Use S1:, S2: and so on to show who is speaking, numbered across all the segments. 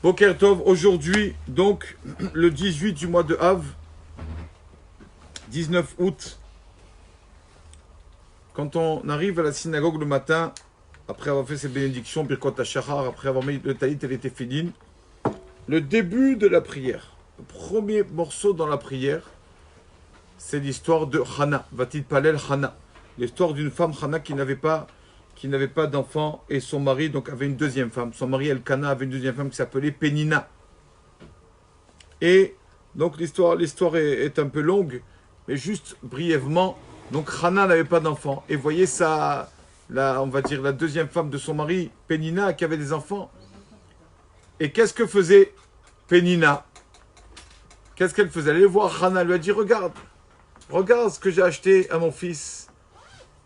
S1: Boker Tov, aujourd'hui, donc, le 18 du mois de Av, 19 août, quand on arrive à la synagogue le matin, après avoir fait ses bénédictions, Birkot HaShachar, après avoir mis le talit et les téphilines, le début de la prière, le premier morceau dans la prière, c'est l'histoire de Hana, Vatit Palel Hana, l'histoire d'une femme Hana qui n'avait pas d'enfant et son mari donc avait une deuxième femme. Son mari Elkana avait une deuxième femme qui s'appelait Pénina. Et donc l'histoire est un peu longue, mais juste brièvement. Donc Hana n'avait pas d'enfant. Et voyez ça, on va dire la deuxième femme de son mari, Pénina, qui avait des enfants. Et qu'est-ce que faisait Pénina? Qu'est-ce qu'elle faisait? Elle allait voir Hana, elle lui a dit, regarde ce que j'ai acheté à mon fils.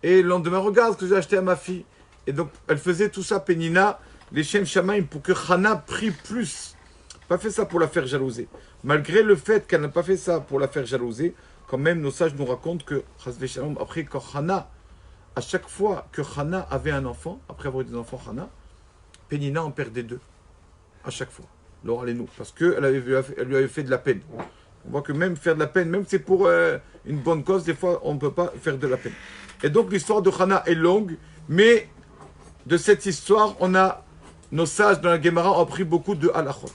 S1: Et le lendemain, regarde ce que j'ai acheté à ma fille. Et donc, elle faisait tout ça, Pénina, les Shem Shamaim, pour que Hana prie plus. Pas fait ça pour la faire jalouser. Malgré le fait qu'elle n'a pas fait ça pour la faire jalouser, quand même, nos sages nous racontent que, après, quand Hana, à chaque fois que Hana avait un enfant, après avoir eu des enfants, Hana, Pénina en perdait deux. À chaque fois. Laura nous. Parce qu'elle lui avait fait de la peine. On voit que même faire de la peine, même si c'est pour une bonne cause, des fois, on ne peut pas faire de la peine. Et donc, l'histoire de Hana est longue, mais de cette histoire, nos sages dans la Gemara ont appris beaucoup de halachot.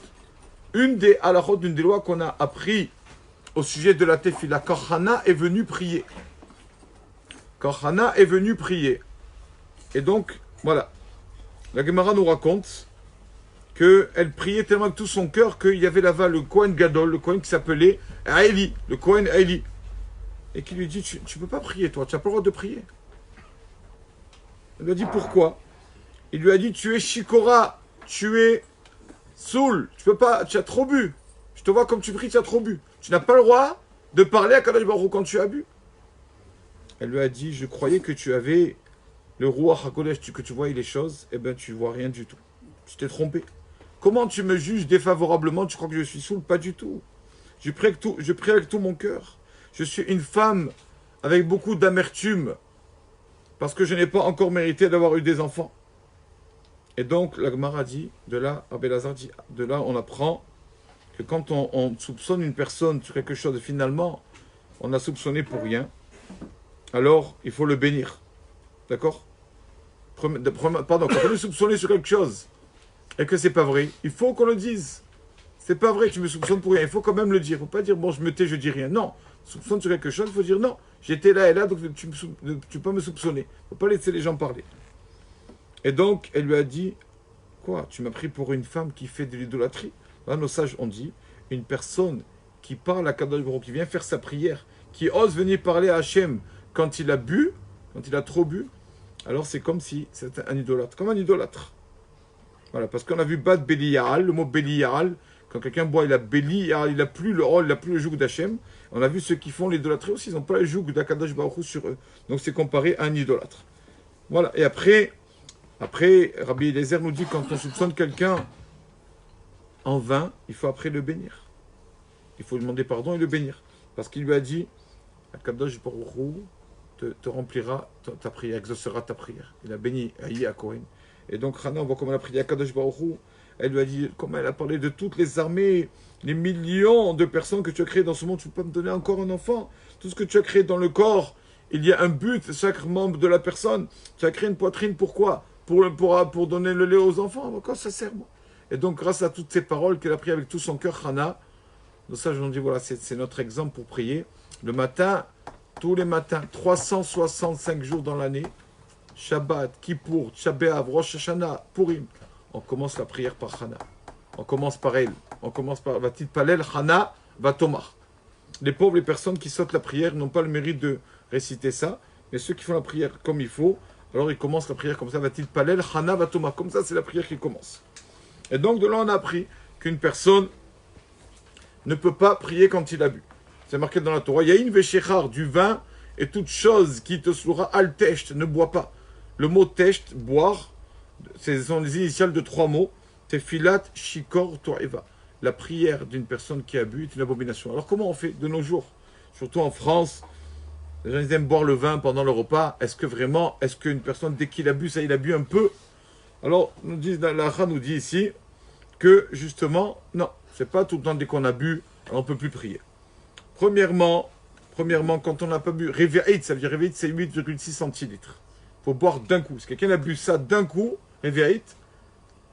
S1: Une des halachot, une des lois qu'on a appris au sujet de la tefila, quand Hana est venu prier. Quand Hana est venu prier. Et donc, voilà. La Gemara nous raconte qu'elle priait tellement avec tout son cœur qu'il y avait là-bas le Kohen Gadol, le Kohen qui s'appelait Aeli, le Kohen Aeli. Et qui lui dit, tu ne peux pas prier, toi, tu n'as pas le droit de prier. Elle lui a dit, pourquoi? Il lui a dit, tu es Shikora, tu es Soul, tu peux pas, tu as trop bu. Je te vois comme tu pries, tu as trop bu. Tu n'as pas le droit de parler à Kadosh Baruch Hu quand tu as bu. Elle lui a dit, je croyais que tu avais le Ruach HaKodesh, que tu voyais les choses. Eh bien, tu ne vois rien du tout. Tu t'es trompé. Comment tu me juges défavorablement? Tu crois que je suis Soul? Pas du tout. Je prie avec tout mon cœur. Je suis une femme avec beaucoup d'amertume parce que je n'ai pas encore mérité d'avoir eu des enfants. Et donc, la Gemara dit, de là, Rabbi Elazar dit, de là, on apprend que quand on soupçonne une personne sur quelque chose, et finalement, on a soupçonné pour rien, alors il faut le bénir. D'accord? Pardon, quand on est soupçonné sur quelque chose et que c'est pas vrai, il faut qu'on le dise. C'est pas vrai, tu me soupçonnes pour rien. Il faut quand même le dire. Il ne faut pas dire, bon, je me tais, je dis rien. Non. Soupçonne sur quelque chose, il faut dire non. J'étais là et là, donc tu ne peux pas me soupçonner. Il ne faut pas laisser les gens parler. Et donc, elle lui a dit, quoi? Tu m'as pris pour une femme qui fait de l'idolâtrie? Là, nos sages ont dit, une personne qui parle à Kadosh Baruch Hu, qui vient faire sa prière, qui ose venir parler à Hachem quand il a bu, quand il a trop bu, alors c'est comme si c'était un idolâtre. Comme un idolâtre. Voilà, parce qu'on a vu Bad Belial, le mot Belial. Quand quelqu'un boit, il a béli, il n'a plus le rôle, il n'a plus le joug d'Hachem. On a vu ceux qui font l'idolâtrie aussi, ils n'ont pas le joug d'Akadosh Baruch Hu sur eux. Donc c'est comparé à un idolâtre. Voilà, et après Rabbi Eliezer nous dit, quand on soupçonne quelqu'un en vain, il faut après le bénir. Il faut lui demander pardon et le bénir. Parce qu'il lui a dit, Akadosh Baruch Hu te remplira ta prière, exaucera ta prière. Il a béni Aïe à Kohen. Et donc Hana, on voit comment elle a prié Akadosh Baruch Hu. Elle lui a dit, comment elle a parlé de toutes les armées, les millions de personnes que tu as créées dans ce monde, tu ne peux pas me donner encore un enfant. Tout ce que tu as créé dans le corps, il y a un but, chaque membre de la personne. Tu as créé une poitrine, pourquoi? Pour donner le lait aux enfants. À quoi ça sert, moi? Et donc, grâce à toutes ces paroles qu'elle a priées avec tout son cœur, Hana, donc ça, je vous dis, voilà, c'est notre exemple pour prier. Le matin, tous les matins, 365 jours dans l'année, Shabbat, Kippour, Tchabéav, Rosh Hashanah, Purim, on commence la prière par Hana. On commence par elle. On commence par Vatit Palel, Hana, Vatomar. Les pauvres, les personnes qui sautent la prière n'ont pas le mérite de réciter ça. Mais ceux qui font la prière comme il faut, alors ils commencent la prière comme ça, Vatit Palel, Hana, Vatomar. Comme ça, c'est la prière qui commence. Et donc, de là, on a appris qu'une personne ne peut pas prier quand il a bu. C'est marqué dans la Torah. Yahin veshechar, du vin et toute chose qui te soura al techt, ne bois pas. Le mot techt, boire, ce sont les initiales de trois mots. Tefilat, Shikor, To'eva. La prière d'une personne qui a bu est une abomination. Alors comment on fait de nos jours? Surtout en France, les gens ils aiment boire le vin pendant le repas. Est-ce qu'une personne, dès qu'il a bu, ça il a bu un peu? Alors, la Hara nous dit ici que justement, non, c'est pas tout le temps dès qu'on a bu, on ne peut plus prier. Premièrement, quand on n'a pas bu, Réveillite, ça veut dire Réveillite, c'est 8,6 centilitres. Il faut boire d'un coup. Si quelqu'un a bu ça d'un coup, Réveillite,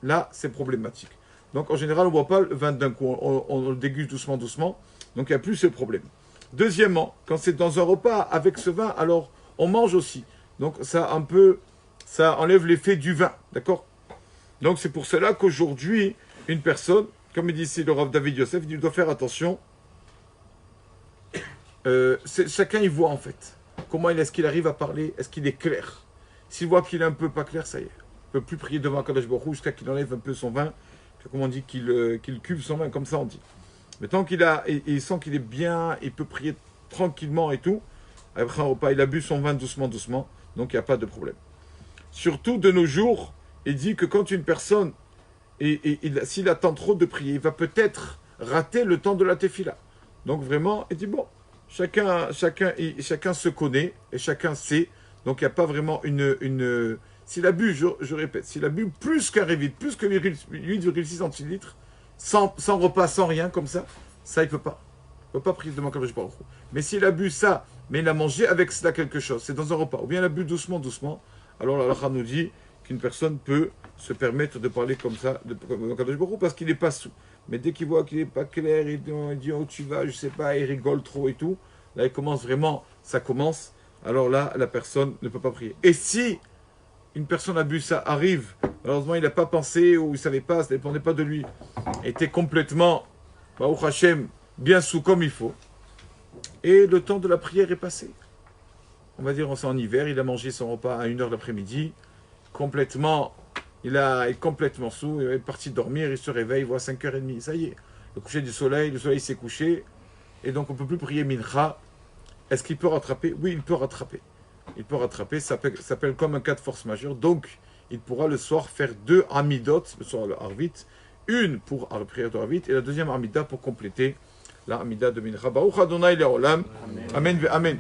S1: là, c'est problématique. Donc, en général, on ne boit pas le vin d'un coup. On le déguste doucement, doucement. Donc, il n'y a plus ce problème. Deuxièmement, quand c'est dans un repas avec ce vin, alors on mange aussi. Donc, ça enlève l'effet du vin. D'accord? Donc, c'est pour cela qu'aujourd'hui, une personne, comme il dit ici le Rav David Yosef, il doit faire attention. Chacun y voit, en fait. Comment est-ce qu'il arrive à parler? Est-ce qu'il est clair? S'il voit qu'il est un peu pas clair, ça y est. Il ne peut plus prier devant Kadosh Baruch Hu jusqu'à qu'il enlève un peu son vin. Comme on dit, qu'il cuve son vin, comme ça on dit. Mais tant il sent qu'il est bien, il peut prier tranquillement et tout. Après un repas, il a bu son vin doucement, doucement. Donc il n'y a pas de problème. Surtout de nos jours, il dit que quand une personne, s'il attend trop de prier, il va peut-être rater le temps de la tefila. Donc vraiment, il dit bon, chacun se connaît et chacun sait. Donc il n'y a pas vraiment s'il a bu, je répète, s'il a bu plus qu'un révite, plus que 8,6 centilitres, sans repas, sans rien, comme ça il ne peut pas. Il ne peut pas prier devant Kadosh Baruch Hu. Mais s'il a bu ça, mais il a mangé avec cela quelque chose, c'est dans un repas, ou bien il a bu doucement, doucement, alors la halakha nous dit qu'une personne peut se permettre de parler comme ça devant Kadosh Baruch Hu parce qu'il n'est pas sous. Mais dès qu'il voit qu'il n'est pas clair, il dit oh tu vas, je sais pas, il rigole trop et tout, là il commence vraiment, ça commence, alors là la personne ne peut pas prier. Et si une personne a bu ça, arrive, malheureusement il n'a pas pensé ou il ne savait pas, ça ne dépendait pas de lui, était complètement, Baruch Hashem, bien sous comme il faut, et le temps de la prière est passé. On va dire, on est en hiver, il a mangé son repas à 1h de l'après-midi, complètement, il est complètement sous, il est parti dormir, il se réveille, il voit 5h30, ça y est, le coucher du soleil, le soleil s'est couché, et donc on ne peut plus prier Mincha. Est-ce qu'il peut rattraper? Oui, il peut rattraper. Il peut rattraper, ça s'appelle comme un cas de force majeure. Donc, il pourra le soir faire 2 amidot, le soir le Arvit, une pour la prière de Arvit et la deuxième amida pour compléter la amida de Mincha. Baruch Adonai Leolam. Amen. Amen.